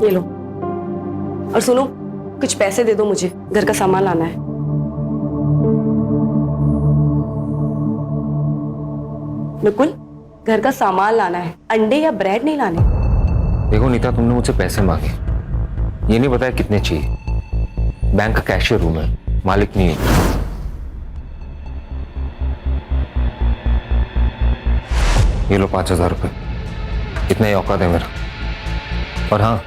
ये लो। और सुनो, कुछ पैसे दे दो मुझे, घर का सामान लाना है। बिल्कुल, घर का सामान लाना है, अंडे या ब्रेड नहीं लाने। देखो नीता, तुमने मुझसे पैसे मांगे, ये नहीं बताया कितने चाहिए। बैंक का कैशियर हूं मैं, मालिक नहीं है। ये लो 5,000 रुपये, इतना ही औकात है मेरा। और हाँ,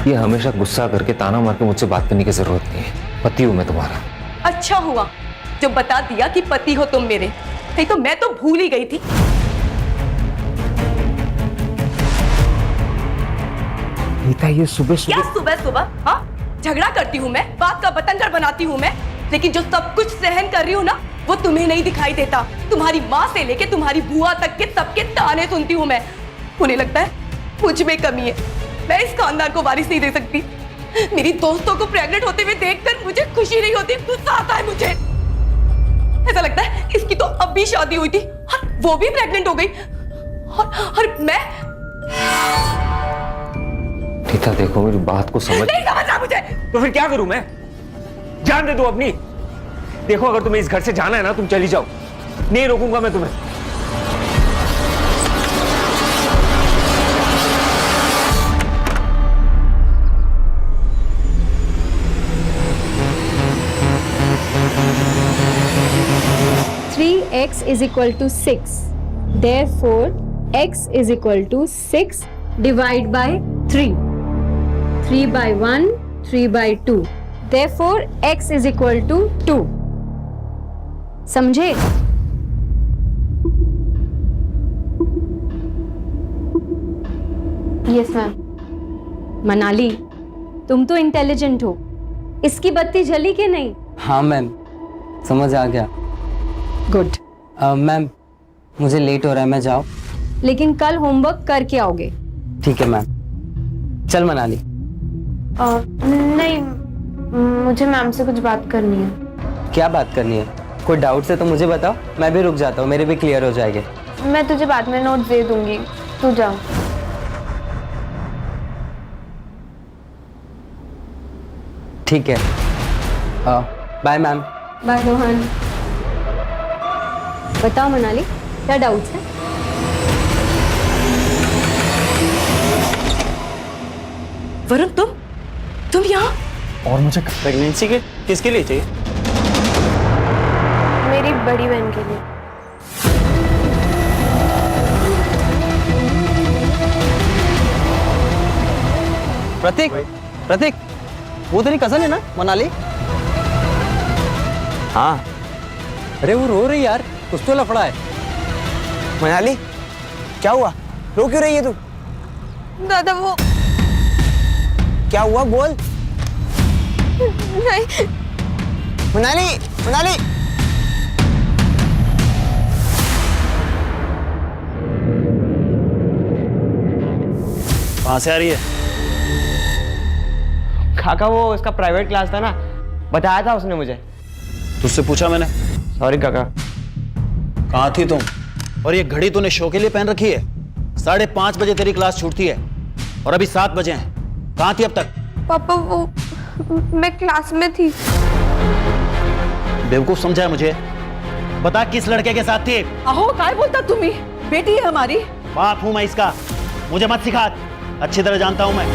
ये हमेशा गुस्सा करके ताना मार के मुझसे बात करने की जरूरत नहीं है। पति हूं मैं तुम्हारा। अच्छा हुआ जो बता दिया कि पति हो तुम मेरे, नहीं तो मैं तो भूल ही गई थी। नीता, ये सुबह क्या सुबह सुबह? हाँ, झगड़ा करती हूँ मैं, बात का बतंगड़ बनाती हूँ मैं, लेकिन जो सब कुछ सहन कर रही हूँ ना, वो तुम्हें नहीं दिखाई देता। तुम्हारी माँ से लेके तुम्हारी बुआ तक के सबके ताने सुनती हूँ मैं। उन्हें लगता है मुझ में कमी है, मैं इस खानदान को वारिस नहीं दे सकती। मेरी दोस्तों को प्रेग्नेंट होते हुए देखकर मुझे खुशी नहीं होती, गुस्सा आता है मुझे। ऐसा लगता है इसकी तो अब भी शादी हुई थी और वो भी प्रेग्नेंट हो गई, और मैं। नीता देखो, मेरी बात को समझ। नहीं समझ रहा मुझे। तो फिर क्या करूं मैं? जान दे दो अपनी। देखो, अगर तुम्हें इस घर से जाना है ना, तुम चली जाओ, नहीं रोकूंगा मैं तुम्हें। x is equal to 6. Therefore, x is equal to 6 divided by 3. 3 by 1, 3 by 2. Therefore, x is equal to 2. समझे? Yes, ma'am. मनाली, तुम तो इंटेलिजेंट हो। इसकी बत्ती जली कि नहीं? हाँ मैम, समझ आ गया। गुड। मैम, मुझे लेट हो रहा है, मैं जाऊँ? लेकिन कल होमवर्क करके आओगे। ठीक है मैम। चल मनाली। नहीं, मुझे मैम से कुछ बात करनी है। क्या बात करनी है? कोई डाउट है तो मुझे बताओ, मैं भी रुक जाता हूँ, मेरे भी क्लियर हो जाएंगे। मैं तुझे बाद में नोट दे दूंगी, तू जा। ठीक है, बाय मैम। बाय रोहन। बताओ मनाली, क्या डाउट्स है? वरुण, तुम यहाँ? और मुझे प्रेगनेंसी के किसके लिए चाहिए? मेरी बड़ी बहन के लिए। प्रतीक, प्रतीक, वो तेरी कजन है ना मनाली? हाँ। अरे वो रो रही यार, कुछ तो लफड़ा है। मनाली, क्या हुआ? रो क्यों रही है तू? दादा वो क्या हुआ, बोल। नहीं। मनाली, मनाली। कहाँ से आ रही है? काका, वो इसका प्राइवेट क्लास था ना, बताया था उसने मुझे। तुझसे पूछा मैंने? सॉरी काका। कहाँ थी तुम? और ये घड़ी तूने शो के लिए पहन रखी है? 5:30 बजे तेरी क्लास छूटती है और अभी 7 बजे हैं। कहाँ थी अब तक? पापा वो मैं क्लास में थी। बेवकूफ समझा है मुझे? बता किस लड़के के साथ थी? अहो, काय बोलता तुम्ही? बेटी है हमारी। बाप हूं मैं इसका, मुझे मत सिखा, अच्छी तरह जानता हूं मैं।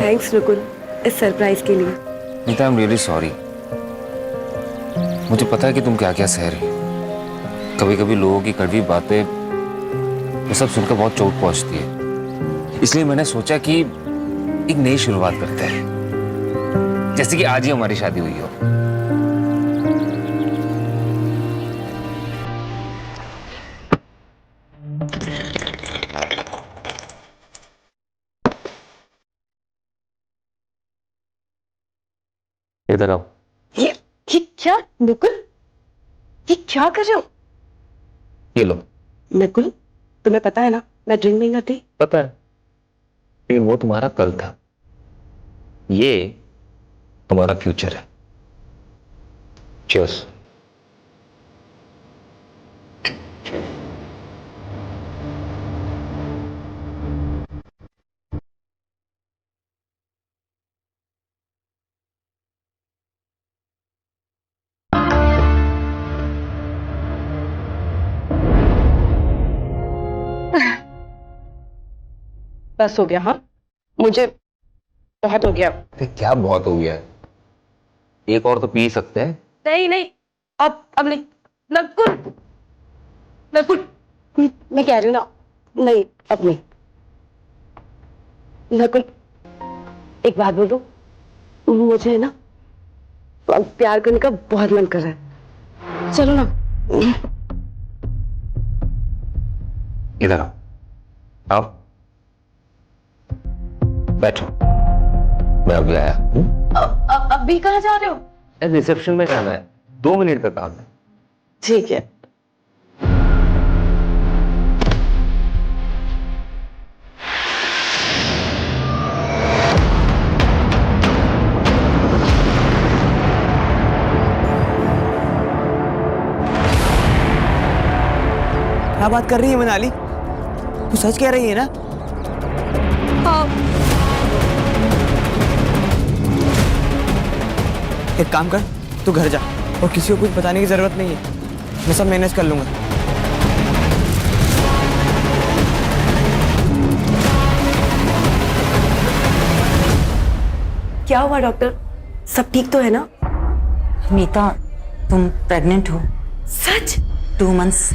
थैंक्स रुकुल, इस सरप्राइज के लिए। Nita, I am really sorry. मुझे पता है कि तुम क्या क्या सह रही। कभी कभी लोगों की कड़वी बातें वो सब सुनकर बहुत चोट पहुंचती है, इसलिए मैंने सोचा कि एक नई शुरुआत करते हैं, जैसे कि आज ही हमारी शादी हुई हो। इधर आओ। ये क्या नकुल, ये क्या कर रहे हो? ये लो। नकुल, तुम्हें पता है ना मैं ड्रिंक नहीं करती। पता है, लेकिन वो तुम्हारा कल था, ये तुम्हारा फ्यूचर है। चीयर्स। बस हो गया, हाँ मुझे बहुत हो गया। क्या बहुत हो गया है, एक और तो पी सकते हैं। नहीं नहीं, अब नहीं। नकुल, नकुल, मैं कह रही हूँ ना, नहीं अब नहीं। नकुल, एक बात बोलो, मुझे ना प्यार करने का बहुत मन कर रहा है, चलो ना। इधर आओ, आओ बैठो, मैं अभी आया। अभी कहाँ जा रहे हो? रिसेप्शन में जाना है, 2 मिनट का काम है। ठीक है। क्या बात कर रही है मनाली? तू सच कह रही है ना? एक काम कर, तू घर जा और किसी को कुछ बताने की जरूरत नहीं है, मैं सब मैनेज कर लूंगा। क्या हुआ डॉक्टर, सब ठीक तो है ना? नीता, तुम प्रेग्नेंट हो। सच? 2 मंथ्स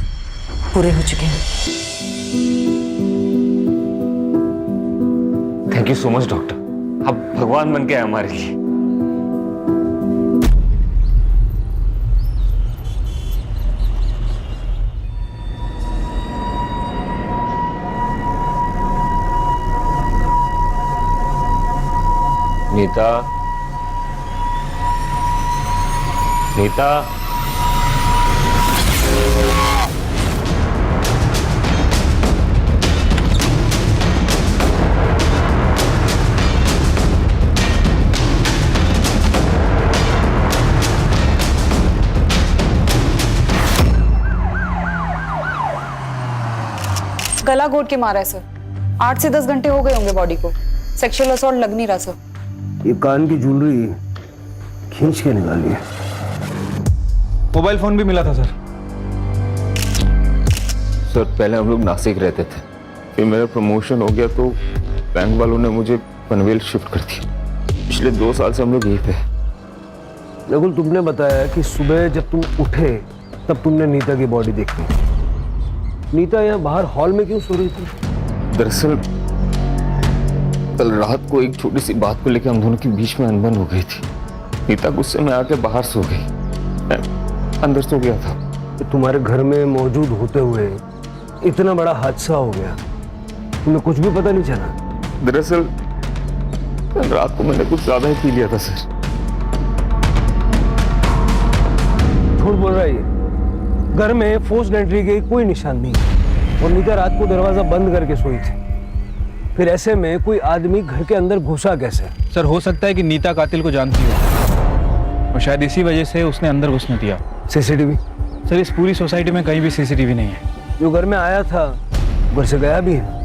पूरे हो चुके हैं। Thank you so much doctor, आप भगवान बन के आए हमारे लिए। नीता, नीता, गला घोट के मारा है सर। 8 से 10 घंटे हो गए होंगे बॉडी को। सेक्सुअल असॉल्ट लग नहीं रहा सर। ये कान की ज्वेलरी खींच के निकाली है। मोबाइल फोन भी मिला था सर। सर पहले हम लोग नासिक रहते थे, फिर मेरा प्रमोशन हो गया तो बैंक वालों ने मुझे पनवेल शिफ्ट कर दिया। पिछले 2 साल से हम लोग यहीं पे हैं। नकुल, तुमने बताया कि सुबह जब तुम उठे तब तुमने नीता की बॉडी देखी। नीता यहाँ बाहर हॉल में क्यों सो रही थी? दरअसल कल रात को एक छोटी सी बात को लेकर हम दोनों के बीच में अनबन हो गई थी। नीता गुस्से में आके बाहर सो गई, मैं अंदर सो गया था। तो तुम्हारे घर में मौजूद होते हुए इतना बड़ा हादसा हो गया, तुम्हें कुछ भी पता नहीं चला? दरअसल कल रात को मैंने कुछ ज्यादा ही पी लिया था सर। झूठ बोल रहा है ये। घर में फोर्स्ड एंट्री के कोई निशान नहीं और नीता रात को दरवाजा बंद करके सोई थी। फिर ऐसे में कोई आदमी घर के अंदर घुसा कैसे? सर हो सकता है कि नीता कातिल को जानती हो और शायद इसी वजह से उसने अंदर घुसने दिया। सीसीटीवी? सर इस पूरी सोसाइटी में कहीं भी सीसीटीवी नहीं है। जो घर में आया था घर से गया भी है।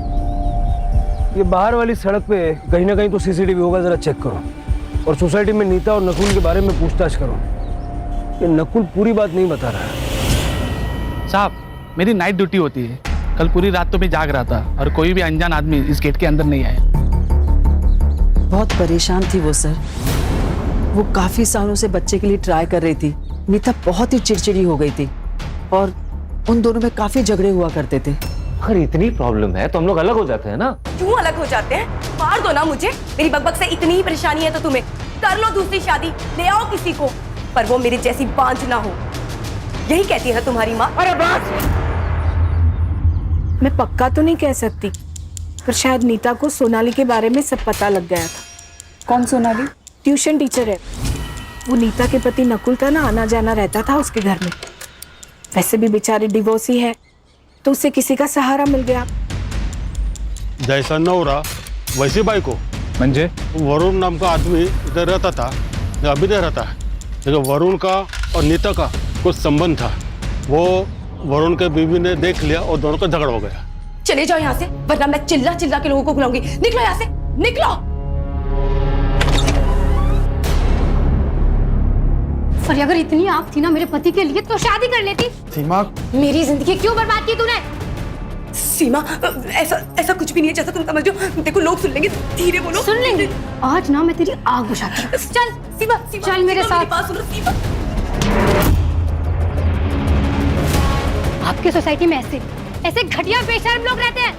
ये बाहर वाली सड़क पे कहीं ना कहीं तो सीसीटीवी होगा, जरा चेक करो। और सोसाइटी में नीता और नकुल के बारे में पूछताछ करो। ये नकुल पूरी बात नहीं बता रहा है। साहब, मेरी नाइट ड्यूटी होती है। कल पूरी रात तो मैं जाग रहा था और कोई भी अनजान आदमी इस गेट के अंदर नहीं आया। बहुत परेशान थी वो सर। वो काफी सालों से बच्चे के लिए ट्राई कर रही थी। नीता बहुत ही चिड़चिड़ी हो गई थी और उन दोनों में काफी झगड़े हुआ करते थे। अगर इतनी प्रॉब्लम है तो हम लोग अलग हो जाते हैं ना। क्यों अलग हो जाते हैं? मार दो ना मुझे। मेरी बकबक से इतनी ही परेशानी है तो तुम्हें कर लो दूसरी शादी, ले आओ किसी को, पर वो मेरी जैसी बांझ ना हो। यही कहती है ना तुम्हारी माँ। अरे बस! मैं पक्का तो नहीं कह सकती, पर शायद नीता को सोनाली के बारे में सब पता लग गया था। कौन सोनाली? ट्यूशन टीचर है। वो नीता के पति नकुल का ना आना जाना रहता था उसके घर में। वैसे भी बेचारे डिवोर्सी है, तो उसे किसी का सहारा मिल गया। जैसा नवरा वैसी बाइको। मंजे वरुण नाम का आदमी इधर रहता था, या अभी नहीं रहता है, लेकिन वरुण का और नीता का कुछ संबंध था। वो वरुण के बीवी ने देख लिया और दोनों का झगड़ा हो गया। चले जाओ यहाँ से, वरना मैं चिल्ला चिल्ला के लोगों को बुलाऊंगी। निकलो यहाँ से, निकलो। पर अगर इतनी आग थी ना मेरे पति के लिए तो शादी कर लेती। सीमा, मेरी जिंदगी क्यों बर्बाद की तूने? सीमा, ऐसा कुछ भी नहीं है जैसा तुम समझ रहे हो। देखो लोग सुन लेंगे, धीरे बोलो। सुन लेंगे। आज ना मैं तेरी आग बुझाती हूँ। चल सीमा, चल मेरे साथ। बात सुनो सीमा। आपकी सोसाइटी में ऐसे घटिया बेशर्म लोग रहते हैं।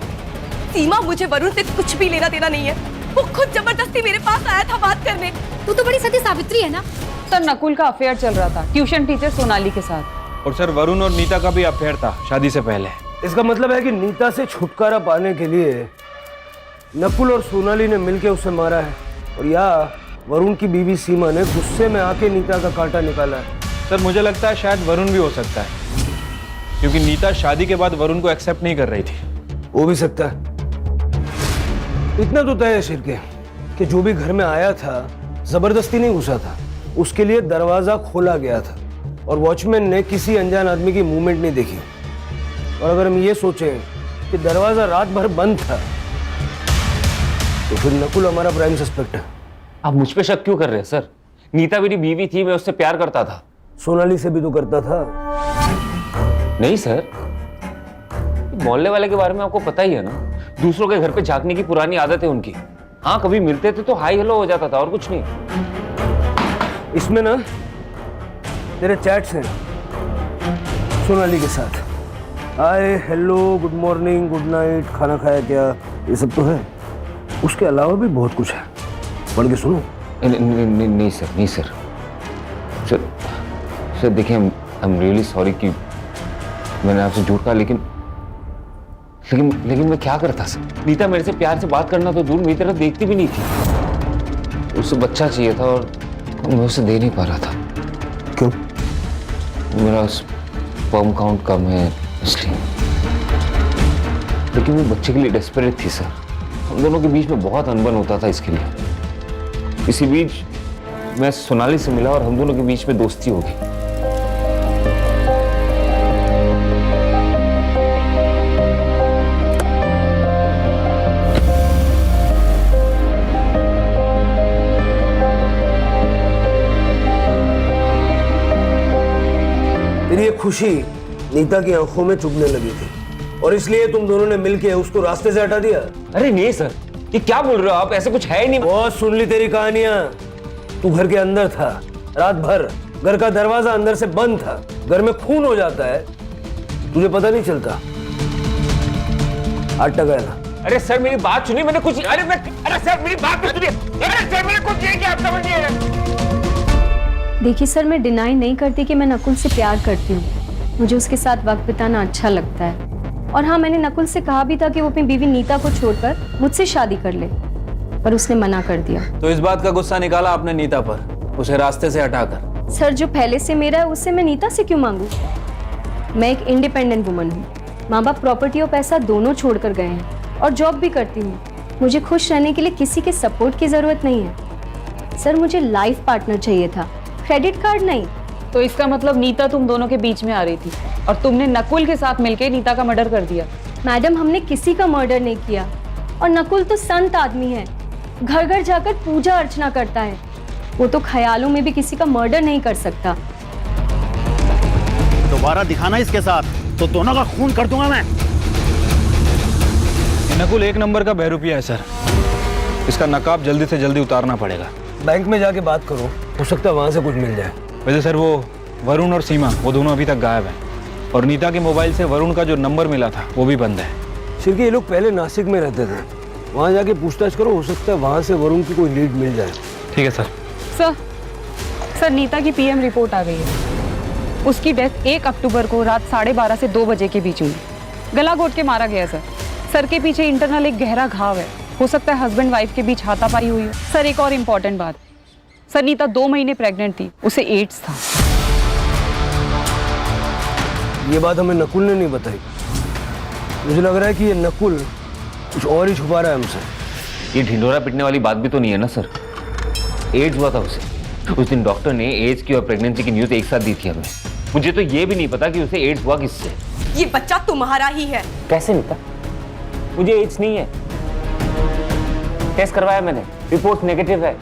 सीमा, मुझे वरुण से कुछ भी लेना देना नहीं है। वो खुद जबरदस्ती मेरे पास आया था बात करने। तू तो बड़ी सती सावित्री है ना। सर नकुल का अफेयर चल रहा था ट्यूशन टीचर सोनाली के साथ। और सर वरुण और नीता का भी अफेयर था शादी से पहले। इसका मतलब है कि नीता से छुटकारा पाने के लिए नकुल और सोनाली ने मिलकर उसे मारा है, और या वरुण की बीवी सीमा ने गुस्से में आके नीता का कांटा निकाला है। सर मुझे लगता है शायद वरुण भी हो सकता है, क्योंकि नीता शादी के बाद वरुण को एक्सेप्ट नहीं कर रही थी। हो भी सकता है। इतना तो तय है शिरके कि जो भी घर में आया था जबरदस्ती नहीं घुसा था, उसके लिए दरवाजा खोला गया था और वॉचमैन ने किसी अनजान आदमी की मूवमेंट नहीं देखी। और अगर हम ये सोचें कि दरवाजा रात भर बंद था, तो फिर नकुल हमारा प्राइम सस्पेक्ट है। आप मुझ पे शक क्यों कर रहे हैं सर? नीता मेरी बीवी थी, मैं उससे प्यार करता था। सोनाली से भी तो करता था। नहीं सर, मोहल्ले वाले के बारे में आपको पता ही है ना, दूसरों के घर पे झांकने की पुरानी आदत है उनकी। हाँ, कभी मिलते थे तो हाई हेलो हो जाता था और कुछ नहीं। इसमें ना तेरे चैट्स हैं सोनाली के साथ। Hi, hello, good morning, good night, खाना खाया क्या, ये सब तो है। उसके अलावा भी बहुत कुछ है, पढ़ के सुनो। नहीं सर, नहीं सर। सर देखिए, आई एम रियली सॉरी कि मैंने आपसे झूठ कहा, लेकिन मैं क्या करता सर? नीता मेरे से प्यार से बात करना तो दूर, मेरी तरफ देखती भी नहीं थी। उसे बच्चा चाहिए था और मैं उसे दे नहीं पा रहा था। क्यों? मेरा स्पर्म काउंट कम है इसलिए। लेकिन वो बच्चे के लिए डेस्परेट थी सर। हम दोनों के बीच में बहुत अनबन होता था इसके लिए। इसी बीच मैं सोनाली से मिला और हम दोनों के बीच में दोस्ती हो गई। तेरी ये खुशी नीता की आंखों में चुभने लगी थी और इसलिए तुम दोनों ने मिलकर उसको रास्ते से हटा दिया। अरे नहीं सर, ये क्या बोल रहे हो आप? ऐसा कुछ है ही नहीं। बहुत सुन ली तेरी कहानियां। तू घर के अंदर था रात भर, घर का दरवाजा अंदर से बंद था। घर में खून हो जाता है, तुझे पता नहीं चलता। आटा गया ना। अरे सर मेरी बात सुनिए, मैंने कुछ अरे सर मेरी बात सुनिए। अरे सर मैंने कुछ नहीं किया, आप समझ नहीं रहे। देखिए सर, मैं डिनाई नहीं करती कि मैं नकुल से प्यार करती हूँ। मुझे उसके साथ वक्त बिताना अच्छा लगता है। और हाँ, मैंने नकुल से कहा भी था कि वो अपनी बीवी नीता को छोड़कर मुझसे शादी कर ले, पर उसने मना कर दिया। तो इस बात का गुस्सा निकाला आपने नीता पर, उसे रास्ते से हटाकर। सर, जो पहले से मेरा है उससे मैं नीता से क्यों मांगू? मैं एक इंडिपेंडेंट वुमन हूँ। माँ बाप प्रॉपर्टी और पैसा दोनों छोड़कर गए हैं और जॉब भी करती हूँ। मुझे खुश रहने के लिए किसी के सपोर्ट की जरूरत नहीं है। सर, मुझे लाइफ पार्टनर चाहिए था, क्रेडिट कार्ड नहीं। तो इसका मतलब नीता तुम दोनों के बीच में आ रही थी और तुमने नकुल के साथ मिलकर नीता का मर्डर कर दिया। मैडम, हमने किसी का मर्डर नहीं किया। और नकुल तो संत आदमी है, घर घर जाकर पूजा अर्चना करता है। वो तो ख्यालों में भी किसी का मर्डर नहीं कर सकता। दोबारा दिखाना इसके साथ तो दोनों का खून कर दूंगा मैं। नकुल एक नंबर का बहरूपिया है सर, इसका नकाब जल्दी से जल्दी उतारना पड़ेगा। बैंक में जाके बात करो, हो सकता है वहां से कुछ मिल जाए। वैसे सर वो वरुण और सीमा वो दोनों अभी तक गायब हैं और नीता के मोबाइल से वरुण का जो नंबर मिला था वो भी बंद है। शिरके, ये लोग पहले नासिक में रहते थे, वहां जाके पूछताछ करो, हो सकता है वहां से वरुण की कोई लीड मिल जाए। ठीक है सर। सर नीता की पीएम रिपोर्ट आ गई है। उसकी डेथ 1 अक्टूबर को रात 12:30 से 2 बजे के बीच हुई। गला घोट के मारा गया सर। सर के पीछे इंटरनल एक गहरा घाव है। हो सकता है हस्बैंड वाइफ के बीच हाथापाई हुई हो। सर, एक और इम्पोर्टेंट बात, सर नीता 2 महीने प्रेग्नेंट थी, उसे एड्स था। ये बात हमें नकुल ने नहीं बताई। मुझे लग रहा है कि ये नकुल कुछ और ही छुपा रहा है हमसे। ये ढिंडोरा पिटने वाली बात भी तो नहीं है ना सर। एड्स हुआ था उसे। उस दिन डॉक्टर ने एड्स की और प्रेगनेंसी की न्यूज़ एक साथ दी थी हमें। मुझे तो ये भी नहीं पता कि उसे एड्स हुआ किससे। ये बच्चा तुम्हारा ही है। कैसे नीता? मुझे एड्स नहीं है। टेस्ट करवाया मैंने, रिपोर्ट नेगेटिव है।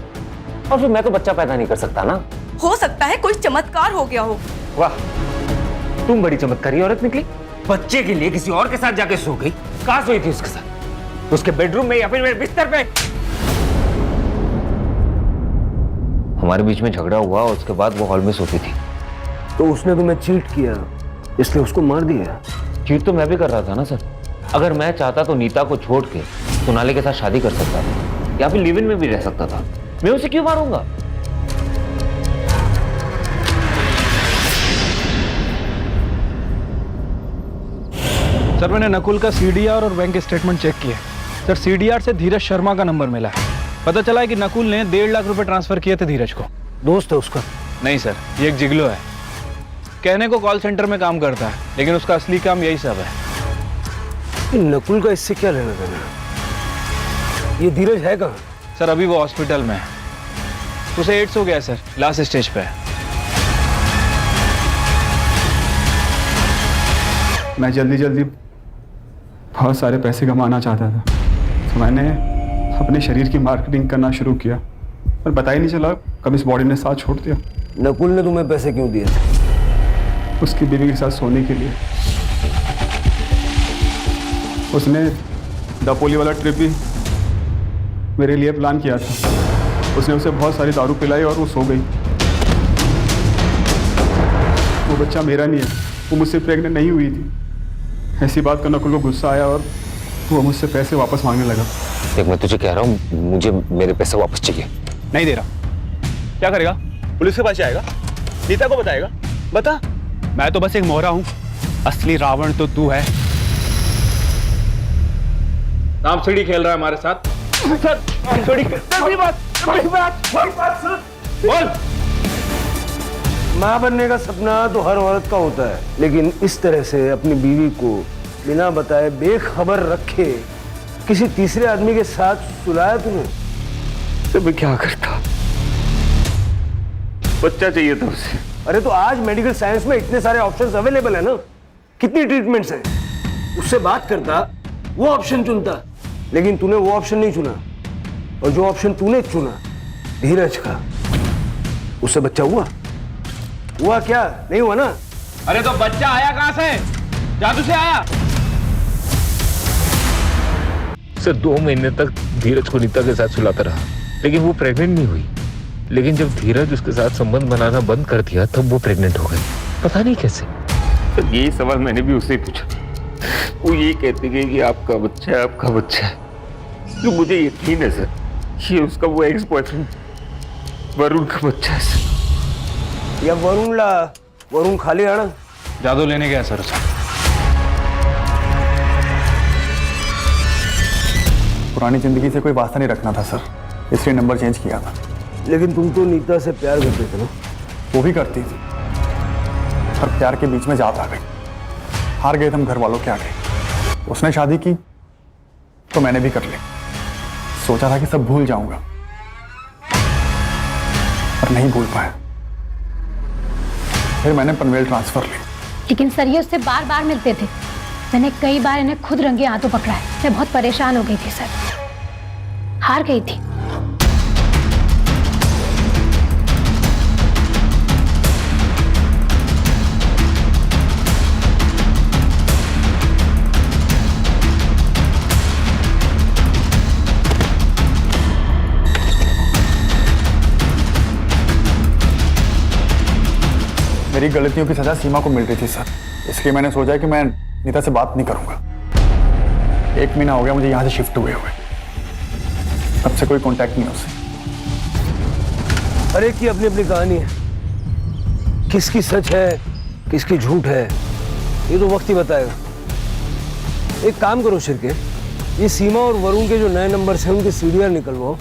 और फिर मैं तो बच्चा पैदा नहीं कर सकता ना। हो सकता है कोई चमत्कार हो गया हो। वाह, तुम बड़ी चमत्कारी औरत निकली। बच्चे के लिए किसी और के साथ जाके सो गई। कहाँ सोई थी उसके साथ? उसके बेडरूम में या फिर मेरे बिस्तर पे? हमारे बीच में झगड़ा हुआ और उसके बाद वो हॉल में सोती थी। तो उसने तुम्हें चीट किया, इसलिए उसको मार दिया। चीट तो मैं भी कर रहा था ना सर। अगर मैं चाहता तो नीता को छोड़ के सोनाली के साथ शादी कर सकता था या फिर लिव इन में भी रह सकता था। मैं उसे क्यों मारूंगा? सर मैंने नकुल का सीडीआर और बैंक स्टेटमेंट चेक किए। सर सीडीआर से धीरज शर्मा का नंबर मिला है। पता चला है कि नकुल ने 1.5 लाख रुपए ट्रांसफर किए थे धीरज को। दोस्त है उसका? नहीं सर, ये एक जिगलो है। कहने को कॉल सेंटर में काम करता है, लेकिन उसका असली काम यही सब है। नकुल का इससे क्या लेना देना? ये धीरज है कहाँ? सर अभी वो हॉस्पिटल में है। उसे एड्स हो गया सर, लास्ट स्टेज पे है। मैं जल्दी जल्दी बहुत सारे पैसे कमाना चाहता था, तो मैंने अपने शरीर की मार्केटिंग करना शुरू किया, पर पता ही नहीं चला कब इस बॉडी ने साथ छोड़ दिया। नकुल ने तुम्हें पैसे क्यों दिए थे? उसकी बीवी के साथ सोने के लिए। उसने दापोली वाला ट्रिप भी मेरे लिए प्लान किया था। उसने उसे बहुत सारी दारू पिलाई और वो सो गई। वो बच्चा मेरा नहीं है, वो मुझसे प्रेग्नेंट नहीं हुई थी। ऐसी बात का नकुल को गुस्सा आया और वो मुझसे पैसे वापस मांगने लगा। देख, मैं तुझे कह रहा हूँ, मुझे मेरे पैसे वापस चाहिए। नहीं दे रहा। क्या करेगा? पुलिस के पास जाएगा? नीता को बताएगा? बता। मैं तो बस एक मोहरा हूँ, असली रावण तो तू है। सांप सीढ़ी खेल रहा है हमारे साथ। बोल। माँ बनने का सपना तो हर औरत का होता है, लेकिन इस तरह से अपनी बीवी को बिना बताए बेखबर रखे किसी तीसरे आदमी के साथ सुलाया तुमने? तो मैं क्या करता? बच्चा चाहिए था उसे। अरे तो आज मेडिकल साइंस में इतने सारे ऑप्शंस अवेलेबल है ना, कितनी ट्रीटमेंट्स हैं। उससे बात करता, वो ऑप्शन चुनता, लेकिन तूने वो ऑप्शन नहीं चुना। और जो ऑप्शन तूने चुना, धीरज का, उससे बच्चा हुआ? हुआ क्या? नहीं हुआ ना? अरे तो बच्चा आया कहां से? जादू से आया? सर 2 महीने तक धीरज को नीता के साथ सुलाता रहा, लेकिन वो प्रेग्नेंट नहीं हुई। लेकिन जब धीरज उसके साथ संबंध बनाना बंद कर दिया तब वो प्रेग्नेंट हो गई। पता नहीं कैसे। तो यही सवाल मैंने भी उससे पूछा। वो ये कहती गई कि आपका बच्चा है, आपका बच्चा है। तो मुझे यकीन है सर, ये उसका वो एक्स बॉयफ्रेंड वरुण का बच्चा है सर। या वरुण खाली आना जादू लेने गया सर उसे। पुरानी जिंदगी से कोई वास्ता नहीं रखना था सर, इसलिए नंबर चेंज किया था। लेकिन तुम तो नीता से प्यार करते थे ना? वो भी करती थी, पर प्यार के बीच में जात आ गई। हार गए हम घर वालों के आगे। उसने शादी की तो मैंने भी कर ली। सोचा था कि सब भूल जाऊंगा, पर नहीं भूल पाया। फिर मैंने पनवेल ट्रांसफर ली। लेकिन सर ये उससे बार बार मिलते थे। मैंने कई बार इन्हें खुद रंगे हाथों पकड़ा है। मैं बहुत परेशान हो गई थी सर, हार गई थी। मेरी गलतियों की सजा सीमा को मिल रही थी सर, इसलिए मैंने सोचा कि मैं नीता से बात नहीं करूंगा। 1 महीना हो गया मुझे यहाँ से शिफ्ट हुए तब से कोई कांटेक्ट नहीं उससे। हर एक की अपनी अपनी कहानी है, किसकी सच है किसकी झूठ है ये तो वक्त ही बताएगा। एक काम करो शिरके, ये सीमा और वरुण के जो नए नंबर हैं उनके सीडीआर निकलवाओ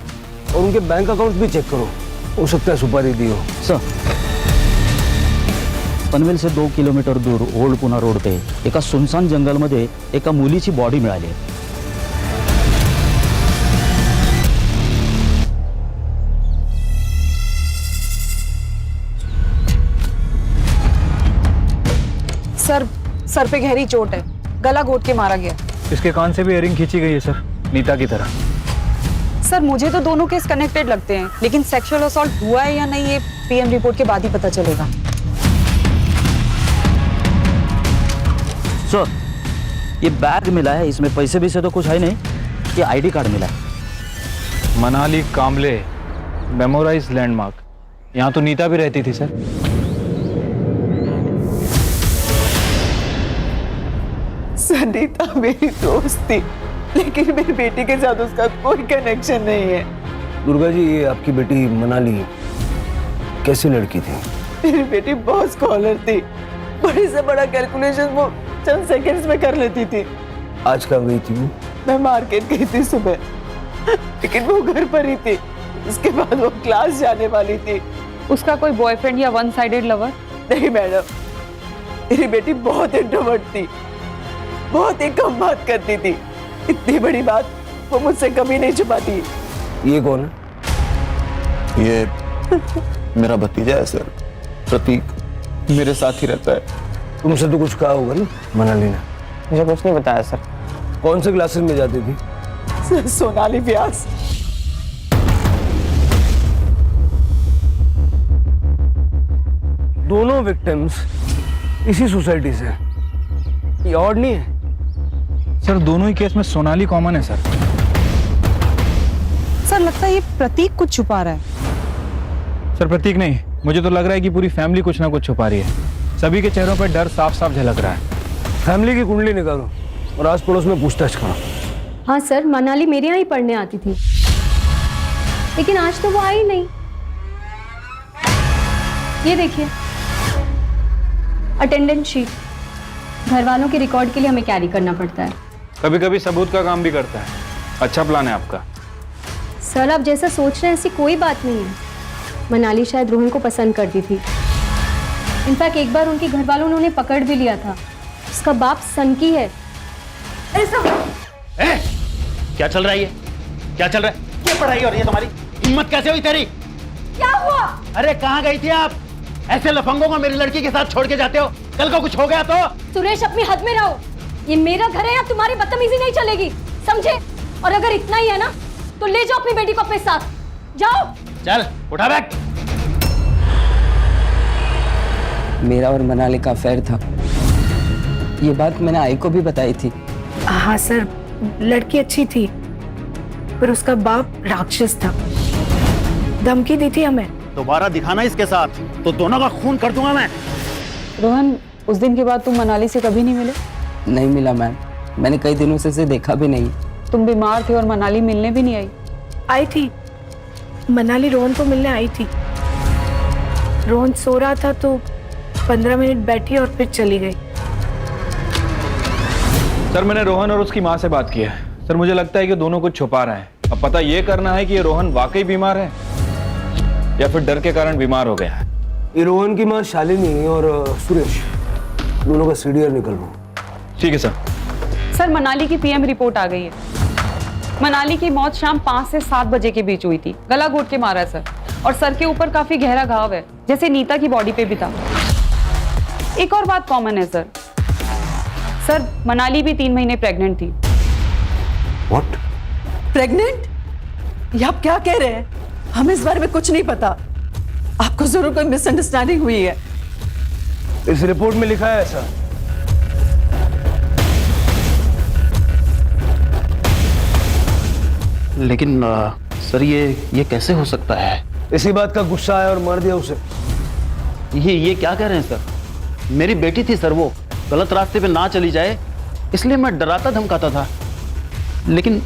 और उनके बैंक अकाउंट्स भी चेक करो। हो सकता है सुपारी दी हो। सर पनवेल से 2 किलोमीटर दूर ओल्ड पुणा रोड पे एका सुनसान जंगलमध्ये एका मुलीची बॉडी मिळाली आहे। सर पे गहरी चोट है, गला घोट के मारा गया। इसके कान से भी इयरिंग खींची गई है सर, नीता की तरह। सर मुझे तो दोनों केस कनेक्टेड लगते हैं, लेकिन सेक्सुअल असॉल्ट हुआ है या नहीं ये पीएम रिपोर्ट के बाद ही पता चलेगा। सर ये बैग मिला है, इसमें पैसे भी से तो कुछ है नहीं, ये आईडी कार्ड मिला है। मनाली कामले मेमोराइज लैंडमार्क, यहाँ तो नीता भी रहती थी सर। नीता मेरी दोस्त थी, लेकिन मेरी बेटी के साथ उसका कोई कनेक्शन नहीं है। दुर्गा जी, ये आपकी बेटी मनाली कैसी लड़की थी? मेरी बेटी बहुत स्कॉलर थी, बड़े से बड़ा कैलकुलेशन वो चंद सेकंड्स में कर लेती थी। आज कहाँ गई थी वो? मैं मार्केट गई थी सुबह, लेकिन वो घर पर ही थी। उसके बाद वो क्लास जाने वाली थी। उसका कोई बॉयफ्रेंड या वन साइडेड लवर? नहीं मैडम, मेरी बेटी बहुत इंट्रोवर्ट थी, बहुत ही कम बात करती थी। इतनी बड़ी बात वो मुझसे कभी नहीं छुपाती। ये कौन है? ये मेरा भतीजा है सर, प्रतीक, मेरे साथ ही रहता है। तुमसे तो कुछ कहा होगा ना मनाली ने? मुझे कुछ नहीं बताया सर। कौन से क्लासेस में जाती थी? सोनाली व्यास। दोनों विक्टिम्स इसी सोसाइटी से हैं। ये और नहीं है? सर दोनों ही केस में सोनाली कॉमन है सर। सर लगता है ये प्रतीक कुछ छुपा रहा है। सर प्रतीक नहीं, मुझे तो लग रहा है कि पूरी फैमिली कुछ ना कुछ छुपा रही है। सभी के चेहरों पर डर साफ साफ झलक रहा है। फैमिली की कुंडली निकालो और आस पड़ोस में पूछताछ करो। हाँ सर, मनाली मेरे यहाँ ही पढ़ने आती थी, लेकिन आज तो वो आई नहीं। ये देखिए अटेंडेंस शीट, घर वालों के रिकॉर्ड के लिए हमें कैरी करना पड़ता है। कभी कभी सबूत का काम भी करता है। अच्छा प्लान है आपका। सर आप जैसा सोच रहे हैं ऐसी कोई बात नहीं है। मनाली शायद रोहन को पसंद करती थी। इनफैक्ट एक बार उनके घर वालों ने उन्हें पकड़ भी लिया था। उसका बाप सनकी है। क्या चल रहा है ये? क्या चल रहा है? क्या पढ़ाई हो रही है तुम्हारी? हिम्मत कैसे हुई तेरी? क्या हुआ? अरे कहाँ गई थी आप? ऐसे लफंगों को मेरी लड़की के साथ छोड़ के जाते हो? कल को कुछ हो गया तो? सुरेश अपनी हद में रहो। ये मेरा घर है, यहाँ तुम्हारी बदतमीजी नहीं चलेगी, समझे? और अगर इतना ही है ना तो ले जाओ अपनी बेटी को अपने साथ। जाओ। चल उठा बैग। मेरा और मनाली का अफेयर था, ये बात मैंने आई को भी बताई थी। हाँ सर, लड़की अच्छी थी, पर उसका बाप राक्षस था। धमकी दी थी हमें। दोबारा दिखाना इसके साथ तो दोनों का खून कर दूंगा मैं। रोहन, उस दिन के बाद तुम मनाली से कभी नहीं मिले? नहीं मिला मैम, मैंने कई दिनों से इसे देखा भी नहीं। तुम बीमार थे और मनाली मिलने भी नहीं आई? आई थी, मनाली रोहन को मिलने आई थी। रोहन सो रहा था तो 15 मिनट बैठी और फिर चली गई। सर मैंने रोहन और उसकी माँ से बात की है। सर मुझे लगता है कि दोनों कुछ छुपा रहे हैं। अब पता ये करना है कि ये रोहन वाकई बीमार है या फिर डर के कारण बीमार हो गया है। ये रोहन की माँ शालिनी और सुरेश, दोनों का सीडीआर निकलवाओ। ठीक है सर। सर मनाली की पीएम रिपोर्ट आ गई है। मनाली की मौत शाम 5 से 7 बजे के बीच हुई थी। गला घोट के मारा है सर, और सर के ऊपर काफी गहरा घाव है, जैसे नीता की बॉडी पे भी था। एक और बात कॉमन है सर। सर मनाली भी 3 महीने प्रेग्नेंट थी। व्हाट? प्रेग्नेंट? ये आप क्या कह रहे हैं? हमें इस बारे में कुछ नहीं पता। आपको जरूर कोई मिसअंडरस्टैंडिंग हुई है। इस रिपोर्ट में लिखा है ऐसा। लेकिन सर ये कैसे हो सकता है? इसी बात का गुस्सा आया और मार दिया उसे। ये क्या कह रहे हैं सर? मेरी बेटी थी सर, वो गलत रास्ते पे ना चली जाए इसलिए मैं डराता धमकाता था, लेकिन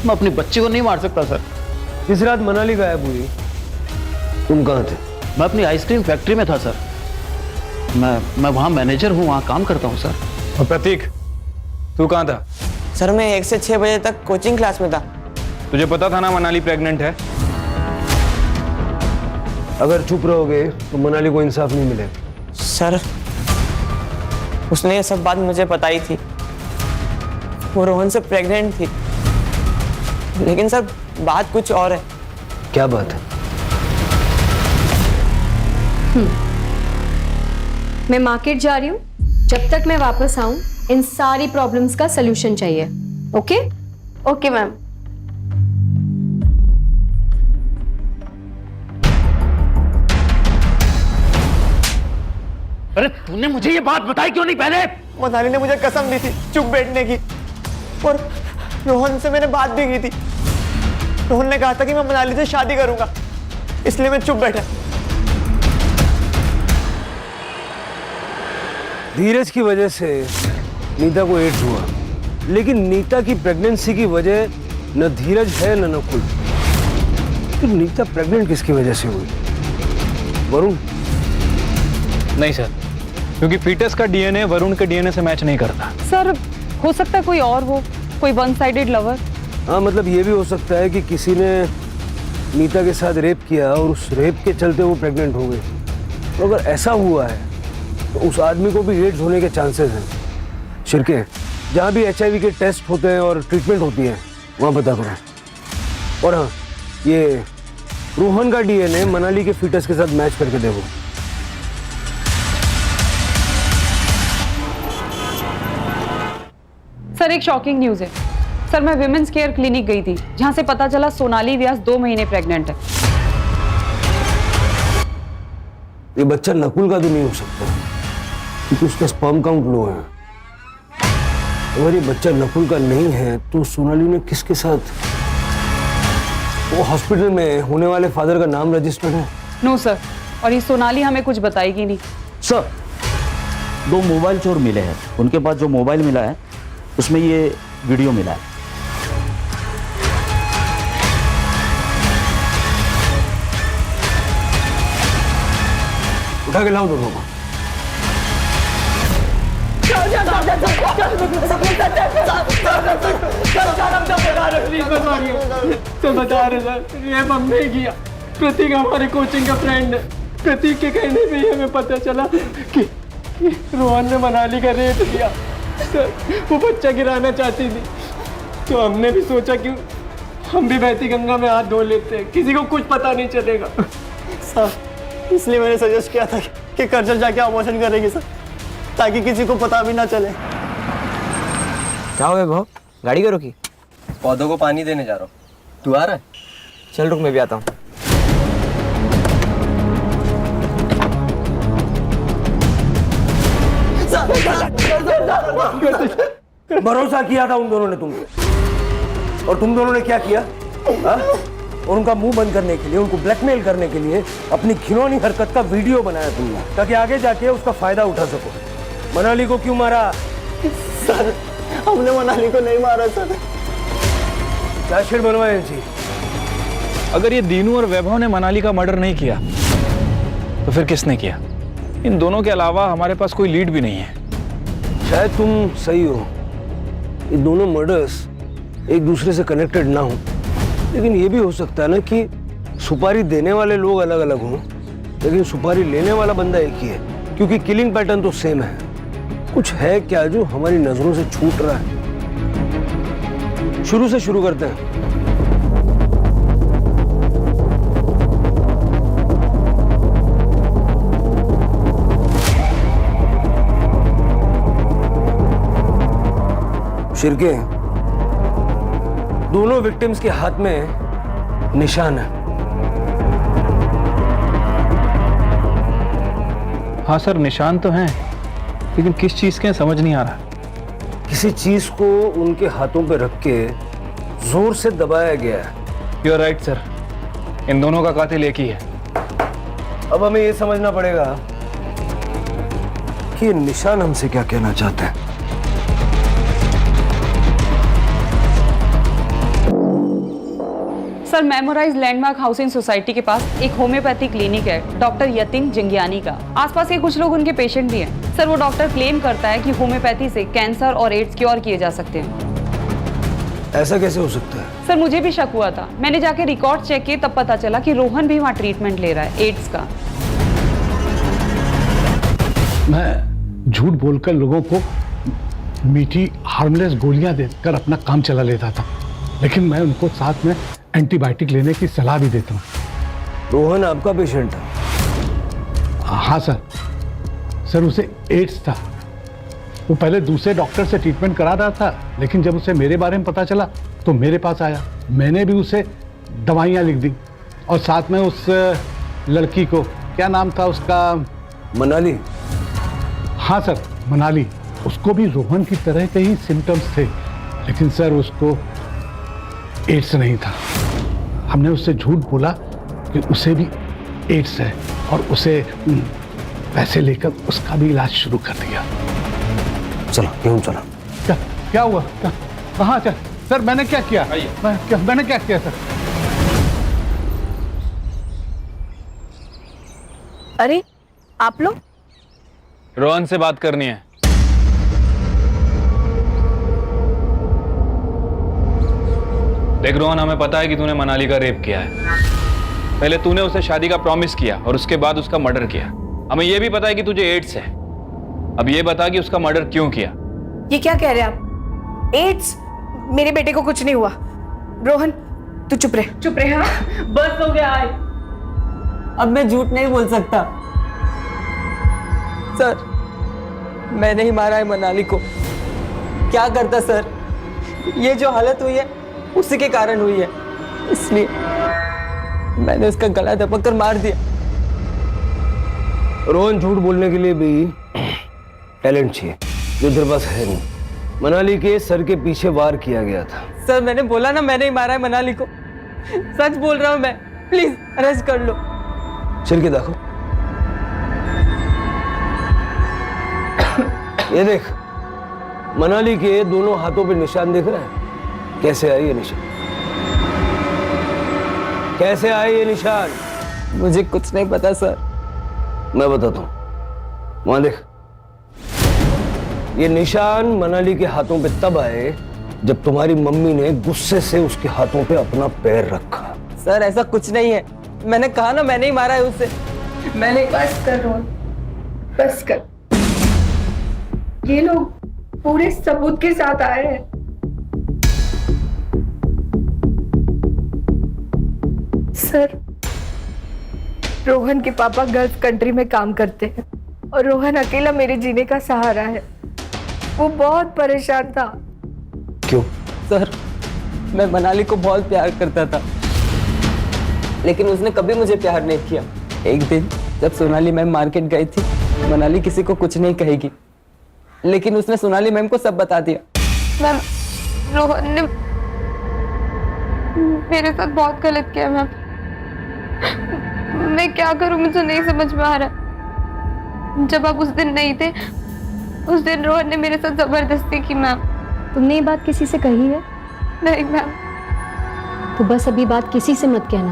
मैं अपने बच्चे को नहीं मार सकता सर। इस रात मनाली गायब हुई, तुम कहाँ थे? मैं अपनी आइसक्रीम फैक्ट्री में था सर। मैं वहाँ मैनेजर हूँ, वहाँ काम करता हूँ सर। और प्रतीक, तू कहाँ था? सर मैं 1 से 6 बजे तक कोचिंग क्लास में था। तुझे पता था ना मनाली प्रेग्नेंट है? अगर चुप रहोगे तो मनाली को इंसाफ नहीं मिलेगा। सर उसने ये सब बात मुझे बताई थी, वो रोहन से प्रेग्नेंट थी, लेकिन सर बात कुछ और है। क्या बात है? मैं मार्केट जा रही हूँ, जब तक मैं वापस आऊं इन सारी प्रॉब्लम्स का सलूशन चाहिए। ओके? Okay ma'am. अरे तूने मुझे ये बात बताई क्यों नहीं पहले? मनाली ने मुझे कसम दी थी चुप बैठने की, और रोहन से मैंने बात भी की थी। रोहन ने कहा था कि मैं मनाली से शादी करूंगा, इसलिए मैं चुप बैठा। धीरज की वजह से नीता को एड्स हुआ, लेकिन नीता की प्रेगनेंसी की वजह न धीरज है न नकुल। तो नीता प्रेग्नेंट किसकी वजह से हुई? वरुण? नहीं सर, क्योंकि फीटस का डीएनए वरुण के डीएनए से मैच नहीं करता। सर हो सकता है कोई और हो, कोई वन साइडेड लवर। हाँ, मतलब ये भी हो सकता है कि किसी ने नीता के साथ रेप किया और उस रेप के चलते वो प्रेग्नेंट हो गई। तो अगर ऐसा हुआ है तो उस आदमी को भी एड्स होने के चांसेस हैं। शिरके, जहाँ भी HIV के टेस्ट होते हैं और ट्रीटमेंट होती है वहाँ पता करो। और हाँ, ये रोहन का डीएनए मनाली के फीटस के साथ मैच करके देखो। सर एक शॉकिंग न्यूज है। सर मैं विमेंस केयर क्लिनिक गई थी, जहां से पता चला सोनाली व्यास 2 महीने प्रेग्नेंट है। ये बच्चा नकुल का तो नहीं हो सकता, क्योंकि उसका स्पर्म काउंट लो है। अगर ये बच्चा नकुल का नहीं है तो सोनाली ने किसके साथ? वो हॉस्पिटल में होने वाले फादर का नाम रजिस्टर्ड है? नो सर, और ये सोनाली हमें कुछ बताएगी नहीं। सर 2 मोबाइल चोर मिले हैं, उनके पास जो मोबाइल मिला है उसमें ये वीडियो मिला है। उठा के लाओ दोनों को। तो बता रहे सर, रेप हमने किया। प्रतीक हमारे कोचिंग का फ्रेंड है। प्रतीक के कहने पे ही हमें पता चला कि रोहन ने मनाली का रेप किया। सर वो बच्चा गिराना चाहती थी, तो हमने भी सोचा कि हम भी बहती गंगा में हाथ धो लेते हैं, किसी को कुछ पता नहीं चलेगा। सर इसलिए मैंने सजेस्ट किया था कि कर्जल जाके अबॉर्शन करेगी सर, ताकि किसी को पता भी ना चले। क्या हो गया भाव, गाड़ी करो की? पौधों को पानी देने जा रहा हूँ, तू आ रहा है? चल रुक, मैं भी आता हूँ। भरोसा किया था उन दोनों ने तुम पे, और तुम दोनों ने क्या किया? हा? और उनका मुंह बंद करने के लिए, उनको ब्लैकमेल करने के लिए अपनी घिनौनी हरकत का वीडियो बनाया तुमने, ताकि आगे जाके उसका फायदा उठा सको। मनाली को क्यों मारा? सर हमने मनाली को नहीं मारा सर। क्या शेर बनवाए जी? अगर ये दीनू और वैभव ने मनाली का मर्डर नहीं किया तो फिर किसने किया? इन दोनों के अलावा हमारे पास कोई लीड भी नहीं है। शायद तुम सही हो, ये दोनों मर्डर्स एक दूसरे से कनेक्टेड ना हो, लेकिन ये भी हो सकता है ना कि सुपारी देने वाले लोग अलग अलग हों, लेकिन सुपारी लेने वाला बंदा एक ही है, क्योंकि किलिंग पैटर्न तो सेम है। कुछ है क्या जो हमारी नजरों से छूट रहा है? शुरू से शुरू करते हैं। शिरके, दोनों विक्टिम्स के हाथ में निशान है। हाँ सर, निशान तो हैं, लेकिन किस चीज के समझ नहीं आ रहा। किसी चीज को उनके हाथों पे रख के जोर से दबाया गया है। यू आर राइट सर, इन दोनों का कातिल एक ही है। अब हमें ये समझना पड़ेगा कि ये निशान हमसे क्या कहना चाहते हैं। Sir memorise landmark housing society के पास एक होम्योपैथी क्लिनिक है, डॉक्टर यतिन जिंगियानी का। आसपास के कुछ लोग उनके पेशेंट भी हैं। सर वो डॉक्टर क्लेम करता है कि होम्योपैथी से कैंसर और एड्स क्योर किए जा सकते हैं। ऐसा कैसे हो सकता है? सर मुझे भी शक हुआ था, मैंने जाके रिकॉर्ड चेक किए, तब पता चला कि रोहन भी वहाँ ट्रीटमेंट ले रहा है एड्स का। मैं झूठ बोलकर लोगों को मीठी हार्मलेस गोलियां देकर अपना काम चला लेता था, लेकिन मैं उनको साथ में एंटीबायोटिक लेने की सलाह भी देता हूँ। रोहन आपका पेशेंट था? हाँ सर उसे एड्स था। वो पहले दूसरे डॉक्टर से ट्रीटमेंट करा रहा था, लेकिन जब उसे मेरे बारे में पता चला तो मेरे पास आया। मैंने भी उसे दवाइयाँ लिख दी और साथ में उस लड़की को, क्या नाम था उसका? मनाली। हाँ सर, मनाली। उसको भी रोहन की तरह के ही सिम्टम्स थे, लेकिन सर उसको एड्स नहीं था। हमने उससे झूठ बोला कि उसे भी एड्स है और उसे पैसे लेकर उसका भी इलाज शुरू कर दिया। चलो क्यों चला? क्या हुआ? कहाँ चल? सर मैंने क्या किया? मैंने क्या किया सर? अरे आप लोग? रोहन से बात करनी है। देख रोहन, हमें पता है कि तूने मनाली का रेप किया है। पहले तूने उसे शादी का प्रॉमिस किया और उसके बाद उसका मर्डर किया। हमें यह भी पता है कि तुझे एड्स है। अब ये बता कि उसका मर्डर क्यों किया? ये क्या कह रहे हैं आप? एड्स? मेरे बेटे को कुछ नहीं हुआ। रोहन तू चुप रहे। चुप रहे। हाँ बस हो गया। अब मैं झूठ नहीं बोल सकता सर, मैंने ही मारा है मनाली को। क्या करता सर, ये जो हालत हुई है उसी के कारण हुई है, इसलिए मैंने उसका गला दबा कर मार दिया। रोहन, झूठ बोलने के लिए भी टैलेंट चाहिए जो तेरे पास है नहीं। मनाली के सर के पीछे वार किया गया था। सर मैंने बोला ना, मैंने ही मारा है मनाली को। सच बोल रहा हूं मैं, प्लीज अरेस्ट कर लो। चल के देखो। ये देख, मनाली के दोनों हाथों पे निशान दिख रहा है। कैसे आए ये निशान? कैसे आए ये निशान? मुझे कुछ नहीं पता सर। मैं बताता हूं। वहां देख, ये निशान मनाली के हाथों पे तब आए जब तुम्हारी मम्मी ने गुस्से से उसके हाथों पे अपना पैर रखा। सर ऐसा कुछ नहीं है, मैंने कहा ना मैंने ही मारा है उसे। मैंने बस कर रोहन, बस कर। ये लोग पूरे सबूत के साथ आए हैं। सर, रोहन के पापा गल्फ कंट्री में काम करते हैं और रोहन अकेला मेरे जीने का सहारा है। वो बहुत परेशान था। क्यों? सर मैं मनाली को बहुत प्यार करता था, लेकिन उसने कभी मुझे प्यार नहीं किया। एक दिन जब सोनाली मैम मार्केट गई थी, मनाली किसी को कुछ नहीं कहेगी, लेकिन उसने सोनाली मैम को सब बता दिया। मैम, रोहन ने मेरे साथ बहुत गलत किया मैम। मैं क्या करूं, मुझे नहीं समझ में आ रहा। जब आप उस दिन नहीं थे, उस दिन रोहन ने मेरे साथ जबरदस्ती की मैम। तुमने ये बात किसी से कही है? नहीं मैम। तो बस अभी बात किसी से मत कहना,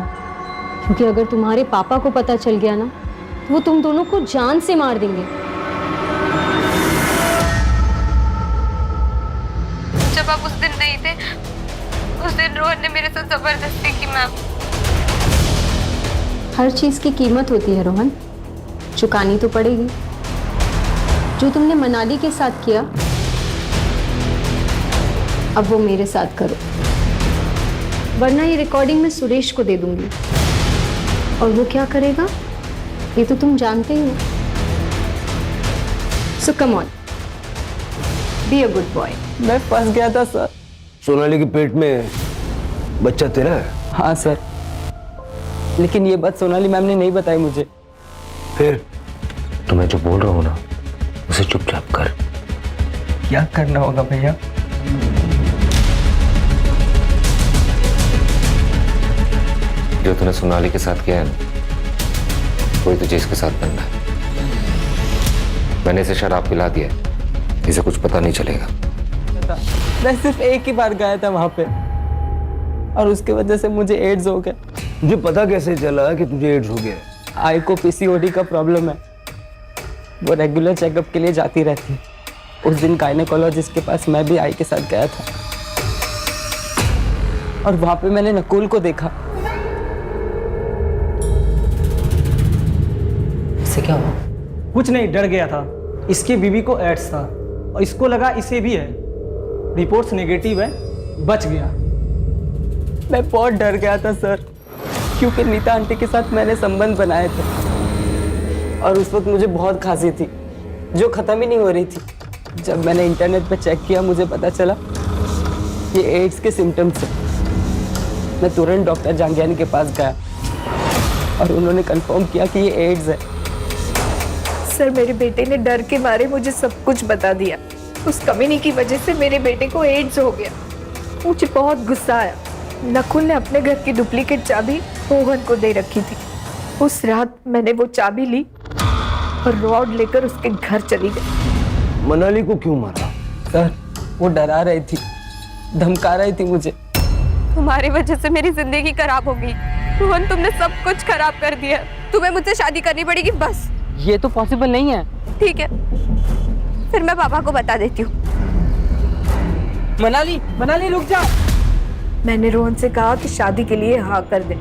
क्योंकि अगर तुम्हारे पापा को पता चल गया ना, तो वो तुम दोनों को जान से मार देंगे। जब आप उस दिन नहीं थे, उस दिन रोहन ने मेरे साथ जबरदस्ती की मैम। हर चीज की कीमत होती है रोहन, चुकानी तो पड़ेगी। जो तुमने मनाली के साथ किया, अब वो मेरे साथ करो, वरना ये रिकॉर्डिंग मैं सुरेश को दे दूंगी, और वो क्या करेगा ये तो तुम जानते ही हो। So come on, be a good boy. मैं फंस गया था सर। सोनाली के पेट में बच्चा तेरा है? हाँ सर, लेकिन ये बात सोनाली मैम ने नहीं बताई मुझे। फिर तो मैं जो बोल रहा हूं ना, उसे चुपचाप कर। क्या करना होगा भैया? जो तूने सोनाली के साथ किया है ना, वही तुझे इसके साथ बनना है। मैंने इसे शराब पिला दिया है, इसे कुछ पता नहीं चलेगा। मैं सिर्फ एक ही बार गया था वहां पे, और उसकी वजह से मुझे एड्स हो गया। तुझे पता कैसे चला कि तुझे एड्स हो गया? आई को पीसीओडी का प्रॉब्लम है, वो रेगुलर चेकअप के लिए जाती रहती है। उस दिन गायनेकोलॉजिस्ट के पास मैं भी आई के साथ गया था। और वहां पे मैंने नकुल को देखा। इसे क्या हुआ? कुछ नहीं, डर गया था। इसकी बीवी को एड्स था और इसको लगा इसे भी है। रिपोर्ट्स नेगेटिव है, बच गया। मैं बहुत डर गया था सर, क्योंकि नीता आंटी के साथ मैंने संबंध बनाए थे और उस वक्त मुझे बहुत खांसी थी जो खत्म ही नहीं हो रही थी। जब मैंने इंटरनेट पे चेक किया मुझे पता चला ये एड्स के सिम्टम्स हैं। मैं तुरंत डॉक्टर जांगियानी के पास गया और उन्होंने कंफर्म किया कि ये एड्स है। सर, मेरे बेटे ने डर के मारे मुझे सब कुछ बता दिया। उस कमीनी की वजह से मेरे बेटे को एड्स हो गया। मुझे बहुत गुस्सा आया। नकुल ने अपने घर की डुप्लीकेट चाबी रोहन को दे रखी थी। उस रात मैंने वो चाबी ली और रॉड लेकर उसके घर चली गई। मनाली को क्यों मारा? सर, वो डरा रही थी, धमका रही थी मुझे। तुम्हारी वजह से मेरी जिंदगी खराब हो गई रोहन, तुमने सब कुछ खराब कर दिया। तुम्हें मुझसे शादी करनी पड़ेगी बस। ये तो पॉसिबल नहीं है। ठीक है, फिर मैं पापा को बता देती हूँ। मनाली, मनाली रुक जा। मैंने रोहन से कहा कि शादी के लिए हाँ कर दे,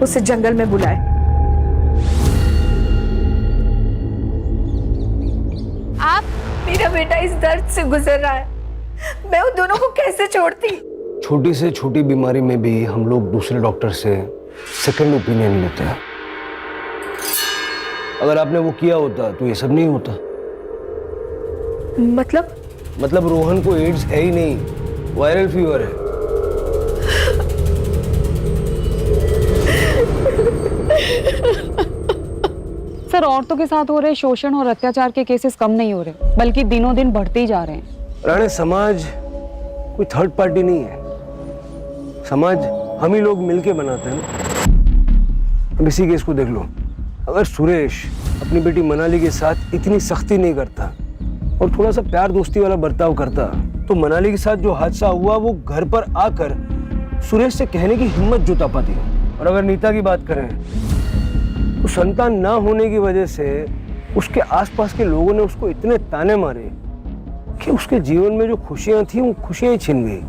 उसे जंगल में बुलाए। आप, मेरा बेटा इस दर्द से गुजर रहा है, मैं उन दोनों को कैसे छोड़ती? छोटी से छोटी बीमारी में भी हम लोग दूसरे डॉक्टर से सेकंड ओपिनियन लेते हैं। अगर आपने वो किया होता तो ये सब नहीं होता। मतलब रोहन को एड्स है ही नहीं, वायरल फीवर है। सर, औरतों के साथ हो रहे शोषण और अत्याचार के केसेस कम नहीं हो रहे, बल्कि दिनों दिन बढ़ते ही जा रहे हैं। राणे, समाज कोई थर्ड पार्टी नहीं है। समाज हम ही लोग मिलके बनाते हैं ना। अब इसी केस को देख लो, अगर सुरेश अपनी बेटी मनाली के साथ इतनी सख्ती नहीं करता और थोड़ा सा प्यार दोस्ती वाला बर्ताव करता तो मनाली के साथ जो हादसा हुआ वो घर पर आकर सुरेश से कहने की हिम्मत जुटा पाती। और अगर नीता की बात करें तो संतान ना होने की वजह से उसके आसपास के लोगों ने उसको इतने ताने मारे कि उसके जीवन में जो खुशियां थी वो खुशियां ही छिन गई।